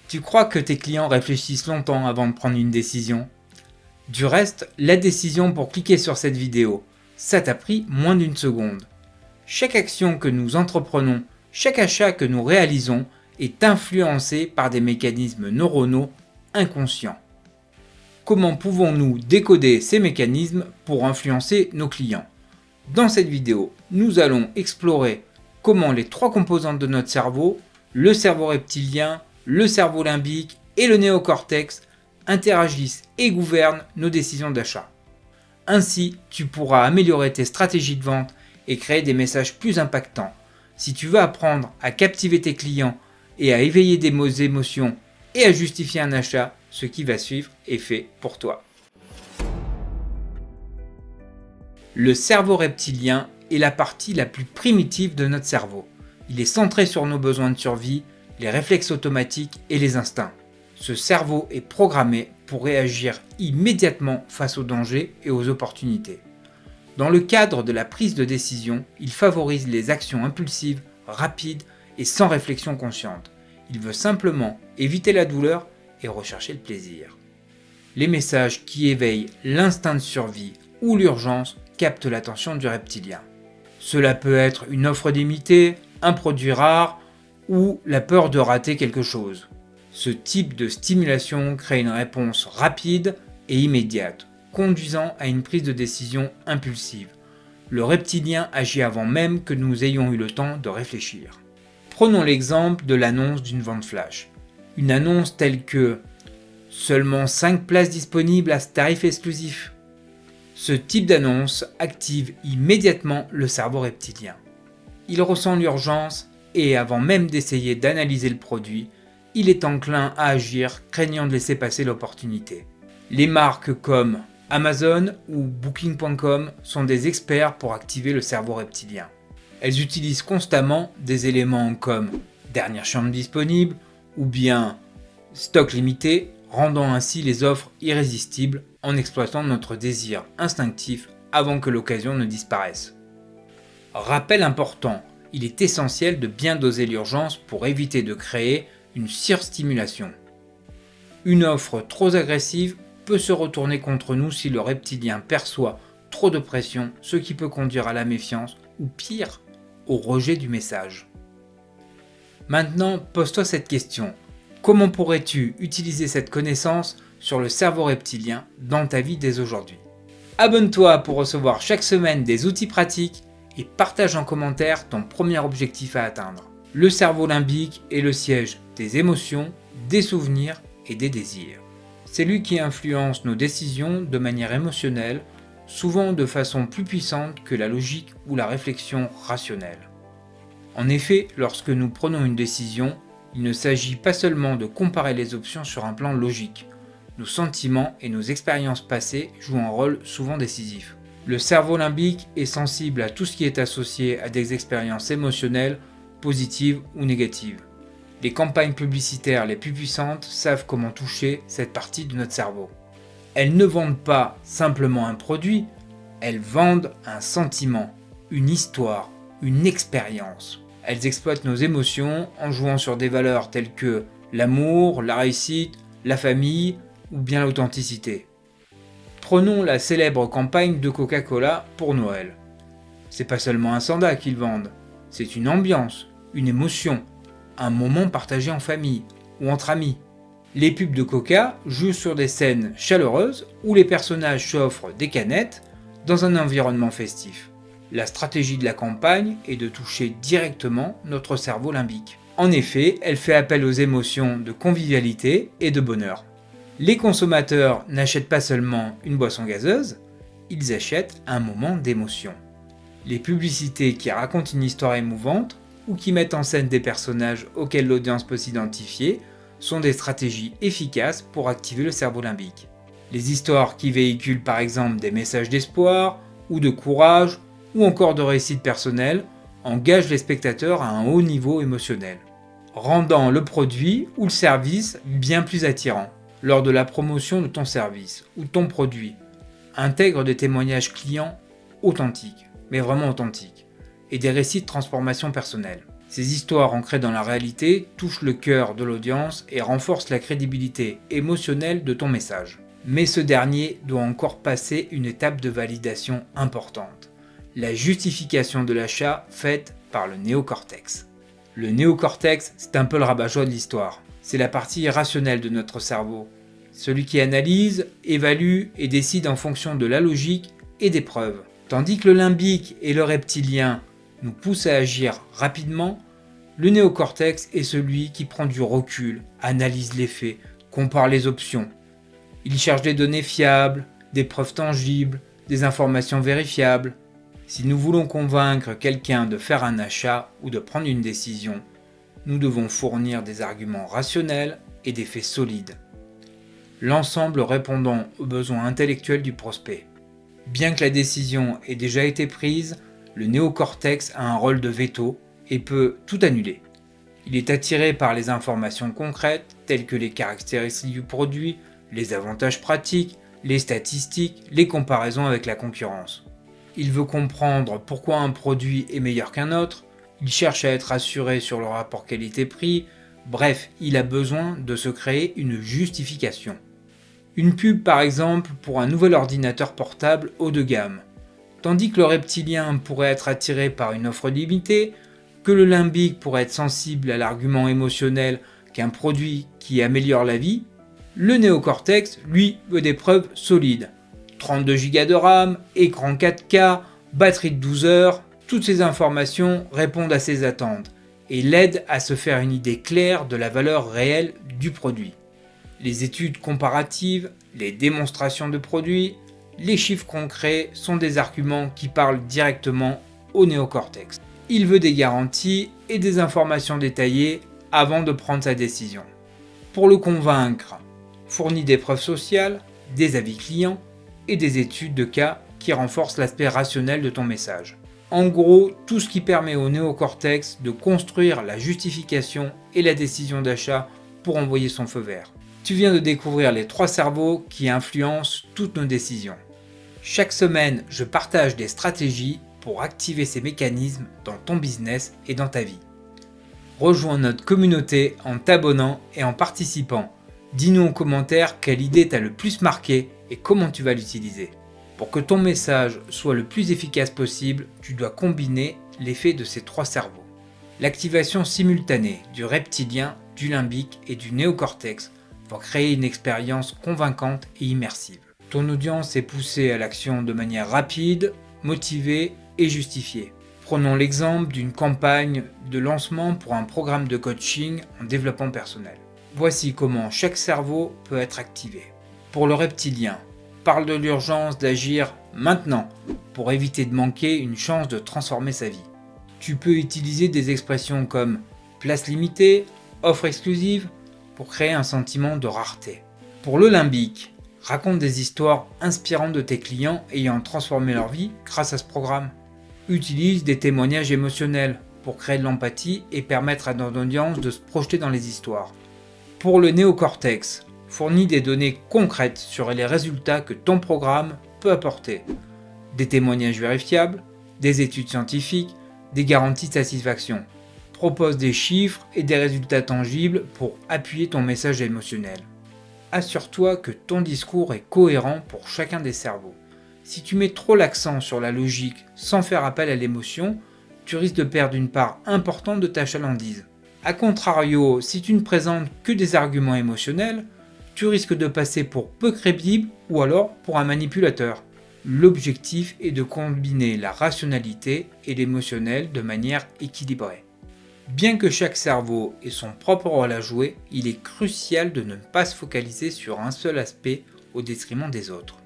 Tu crois que tes clients réfléchissent longtemps avant de prendre une décision? Du reste, la décision pour cliquer sur cette vidéo, ça t'a pris moins d'une seconde. Chaque action que nous entreprenons, chaque achat que nous réalisons est influencé par des mécanismes neuronaux inconscients. Comment pouvons-nous décoder ces mécanismes pour influencer nos clients? Dans cette vidéo, nous allons explorer comment les trois composantes de notre cerveau, le cerveau reptilien, le cerveau limbique et le néocortex, interagissent et gouvernent nos décisions d'achat. Ainsi, tu pourras améliorer tes stratégies de vente et créer des messages plus impactants. Si tu veux apprendre à captiver tes clients et à éveiller des émotions et à justifier un achat, ce qui va suivre est fait pour toi. Le cerveau reptilien est la partie la plus primitive de notre cerveau. Il est centré sur nos besoins de survie, les réflexes automatiques et les instincts. Ce cerveau est programmé pour réagir immédiatement face aux dangers et aux opportunités. Dans le cadre de la prise de décision, il favorise les actions impulsives, rapides et sans réflexion consciente. Il veut simplement éviter la douleur et rechercher le plaisir. Les messages qui éveillent l'instinct de survie ou l'urgence captent l'attention du reptilien. Cela peut être une offre limitée, un produit rare ou la peur de rater quelque chose. Ce type de stimulation crée une réponse rapide et immédiate, conduisant à une prise de décision impulsive. Le reptilien agit avant même que nous ayons eu le temps de réfléchir. Prenons l'exemple de l'annonce d'une vente flash. Une annonce telle que « Seulement 5 places disponibles à ce tarif exclusif ». Ce type d'annonce active immédiatement le cerveau reptilien. Il ressent l'urgence et avant même d'essayer d'analyser le produit, il est enclin à agir, craignant de laisser passer l'opportunité. Les marques comme Amazon ou Booking.com sont des experts pour activer le cerveau reptilien. Elles utilisent constamment des éléments comme dernière chambre disponible ou bien stock limité, rendant ainsi les offres irrésistibles en exploitant notre désir instinctif avant que l'occasion ne disparaisse. Rappel important, il est essentiel de bien doser l'urgence pour éviter de créer une surstimulation. Une offre trop agressive peut se retourner contre nous si le reptilien perçoit trop de pression, ce qui peut conduire à la méfiance ou pire, au rejet du message. Maintenant, pose-toi cette question. Comment pourrais-tu utiliser cette connaissance sur le cerveau reptilien dans ta vie dès aujourd'hui? Abonne-toi pour recevoir chaque semaine des outils pratiques et partage en commentaire ton premier objectif à atteindre. Le cerveau limbique est le siège des émotions, des souvenirs et des désirs. C'est lui qui influence nos décisions de manière émotionnelle, souvent de façon plus puissante que la logique ou la réflexion rationnelle. En effet, lorsque nous prenons une décision, il ne s'agit pas seulement de comparer les options sur un plan logique. Nos sentiments et nos expériences passées jouent un rôle souvent décisif. Le cerveau limbique est sensible à tout ce qui est associé à des expériences émotionnelles, positives ou négatives. Les campagnes publicitaires les plus puissantes savent comment toucher cette partie de notre cerveau. Elles ne vendent pas simplement un produit, elles vendent un sentiment, une histoire, une expérience. Elles exploitent nos émotions en jouant sur des valeurs telles que l'amour, la réussite, la famille ou bien l'authenticité. Prenons la célèbre campagne de Coca-Cola pour Noël. C'est pas seulement un soda qu'ils vendent, c'est une ambiance, une émotion, un moment partagé en famille ou entre amis. Les pubs de Coca jouent sur des scènes chaleureuses où les personnages s'offrent des canettes dans un environnement festif. La stratégie de la campagne est de toucher directement notre cerveau limbique. En effet, elle fait appel aux émotions de convivialité et de bonheur. Les consommateurs n'achètent pas seulement une boisson gazeuse, ils achètent un moment d'émotion. Les publicités qui racontent une histoire émouvante ou qui mettent en scène des personnages auxquels l'audience peut s'identifier sont des stratégies efficaces pour activer le cerveau limbique. Les histoires qui véhiculent par exemple des messages d'espoir ou de courage ou encore de réussite personnelle engagent les spectateurs à un haut niveau émotionnel, rendant le produit ou le service bien plus attirant. Lors de la promotion de ton service ou de ton produit, intègre des témoignages clients authentiques, mais vraiment authentiques, et des récits de transformation personnelle. Ces histoires ancrées dans la réalité touchent le cœur de l'audience et renforcent la crédibilité émotionnelle de ton message. Mais ce dernier doit encore passer une étape de validation importante, la justification de l'achat faite par le néocortex. Le néocortex, c'est un peu le rabat-joie de l'histoire. C'est la partie rationnelle de notre cerveau, celui qui analyse, évalue et décide en fonction de la logique et des preuves. Tandis que le limbique et le reptilien nous poussent à agir rapidement, le néocortex est celui qui prend du recul, analyse les faits, compare les options. Il cherche des données fiables, des preuves tangibles, des informations vérifiables. Si nous voulons convaincre quelqu'un de faire un achat ou de prendre une décision, nous devons fournir des arguments rationnels et des faits solides, l'ensemble répondant aux besoins intellectuels du prospect. Bien que la décision ait déjà été prise, le néocortex a un rôle de veto et peut tout annuler. Il est attiré par les informations concrètes telles que les caractéristiques du produit, les avantages pratiques, les statistiques, les comparaisons avec la concurrence. Il veut comprendre pourquoi un produit est meilleur qu'un autre, il cherche à être assuré sur le rapport qualité-prix, bref, il a besoin de se créer une justification. Une pub par exemple pour un nouvel ordinateur portable haut de gamme. Tandis que le reptilien pourrait être attiré par une offre limitée, que le limbique pourrait être sensible à l'argument émotionnel qu'un produit qui améliore la vie, le néocortex, lui, veut des preuves solides. 32 Go de RAM, écran 4K, batterie de 12 heures, toutes ces informations répondent à ses attentes et l'aident à se faire une idée claire de la valeur réelle du produit. Les études comparatives, les démonstrations de produits, les chiffres concrets sont des arguments qui parlent directement au néocortex. Il veut des garanties et des informations détaillées avant de prendre sa décision. Pour le convaincre, fournit des preuves sociales, des avis clients et des études de cas qui renforcent l'aspect rationnel de ton message. En gros, tout ce qui permet au néocortex de construire la justification et la décision d'achat pour envoyer son feu vert. Tu viens de découvrir les 3 cerveaux qui influencent toutes nos décisions. Chaque semaine, je partage des stratégies pour activer ces mécanismes dans ton business et dans ta vie. Rejoins notre communauté en t'abonnant et en participant. Dis-nous en commentaire quelle idée t'a le plus marqué et comment tu vas l'utiliser. Pour que ton message soit le plus efficace possible, tu dois combiner l'effet de ces 3 cerveaux. L'activation simultanée du reptilien, du limbique et du néocortex va créer une expérience convaincante et immersive. Ton audience est poussée à l'action de manière rapide, motivée et justifiée. Prenons l'exemple d'une campagne de lancement pour un programme de coaching en développement personnel. Voici comment chaque cerveau peut être activé. Pour le reptilien, parle de l'urgence d'agir maintenant pour éviter de manquer une chance de transformer sa vie. Tu peux utiliser des expressions comme place limitée, offre exclusive pour créer un sentiment de rareté. Pour le limbique, raconte des histoires inspirantes de tes clients ayant transformé leur vie grâce à ce programme. Utilise des témoignages émotionnels pour créer de l'empathie et permettre à ton audience de se projeter dans les histoires. Pour le néocortex, fournis des données concrètes sur les résultats que ton programme peut apporter. Des témoignages vérifiables, des études scientifiques, des garanties de satisfaction. Propose des chiffres et des résultats tangibles pour appuyer ton message émotionnel. Assure-toi que ton discours est cohérent pour chacun des cerveaux. Si tu mets trop l'accent sur la logique sans faire appel à l'émotion, tu risques de perdre une part importante de ta chalandise. A contrario, si tu ne présentes que des arguments émotionnels, tu risques de passer pour peu crédible ou alors pour un manipulateur. L'objectif est de combiner la rationalité et l'émotionnel de manière équilibrée. Bien que chaque cerveau ait son propre rôle à jouer, il est crucial de ne pas se focaliser sur un seul aspect au détriment des autres.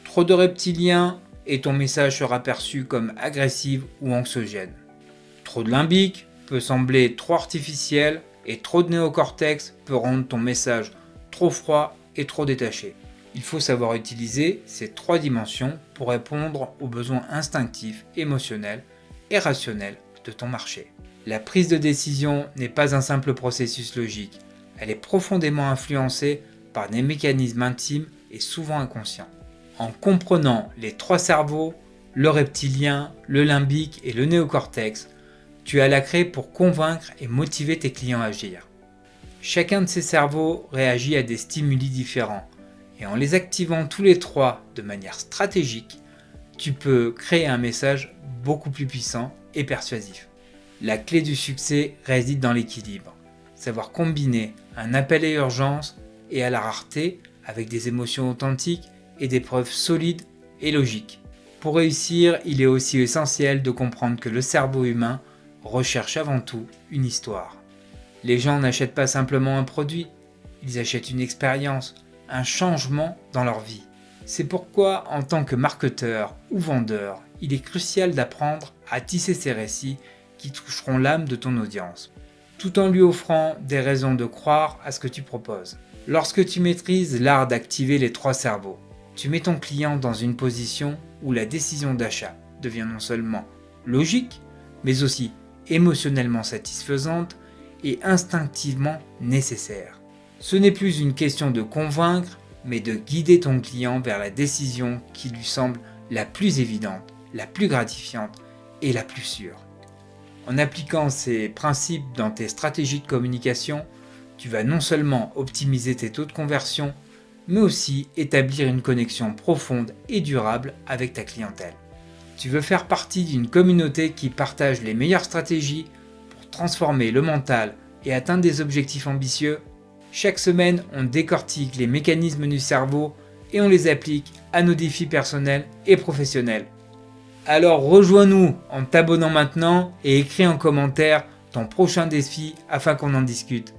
Trop de reptiliens et ton message sera perçu comme agressif ou anxiogène. Trop de limbique peut sembler trop artificiel et trop de néocortex peut rendre ton message trop froid et trop détaché. Il faut savoir utiliser ces 3 dimensions pour répondre aux besoins instinctifs, émotionnels et rationnels de ton marché. La prise de décision n'est pas un simple processus logique, elle est profondément influencée par des mécanismes intimes et souvent inconscients. En comprenant les 3 cerveaux, le reptilien, le limbique et le néocortex, Tu as la clé pour convaincre et motiver tes clients à agir. Chacun de ces cerveaux réagit à des stimuli différents et en les activant tous les trois de manière stratégique, tu peux créer un message beaucoup plus puissant et persuasif. La clé du succès réside dans l'équilibre. Savoir combiner un appel à urgence et à la rareté avec des émotions authentiques et des preuves solides et logiques. Pour réussir, il est aussi essentiel de comprendre que le cerveau humain recherche avant tout une histoire. Les gens n'achètent pas simplement un produit, ils achètent une expérience, un changement dans leur vie. C'est pourquoi, en tant que marketeur ou vendeur, il est crucial d'apprendre à tisser ces récits qui toucheront l'âme de ton audience, tout en lui offrant des raisons de croire à ce que tu proposes. Lorsque tu maîtrises l'art d'activer les trois cerveaux, tu mets ton client dans une position où la décision d'achat devient non seulement logique, mais aussi émotionnellement satisfaisante et instinctivement nécessaire. Ce n'est plus une question de convaincre, mais de guider ton client vers la décision qui lui semble la plus évidente, la plus gratifiante et la plus sûre. En appliquant ces principes dans tes stratégies de communication, tu vas non seulement optimiser tes taux de conversion, mais aussi établir une connexion profonde et durable avec ta clientèle. Tu veux faire partie d'une communauté qui partage les meilleures stratégies pour transformer le mental et atteindre des objectifs ambitieux? Chaque semaine, on décortique les mécanismes du cerveau et on les applique à nos défis personnels et professionnels. Alors rejoins-nous en t'abonnant maintenant et écris en commentaire ton prochain défi afin qu'on en discute.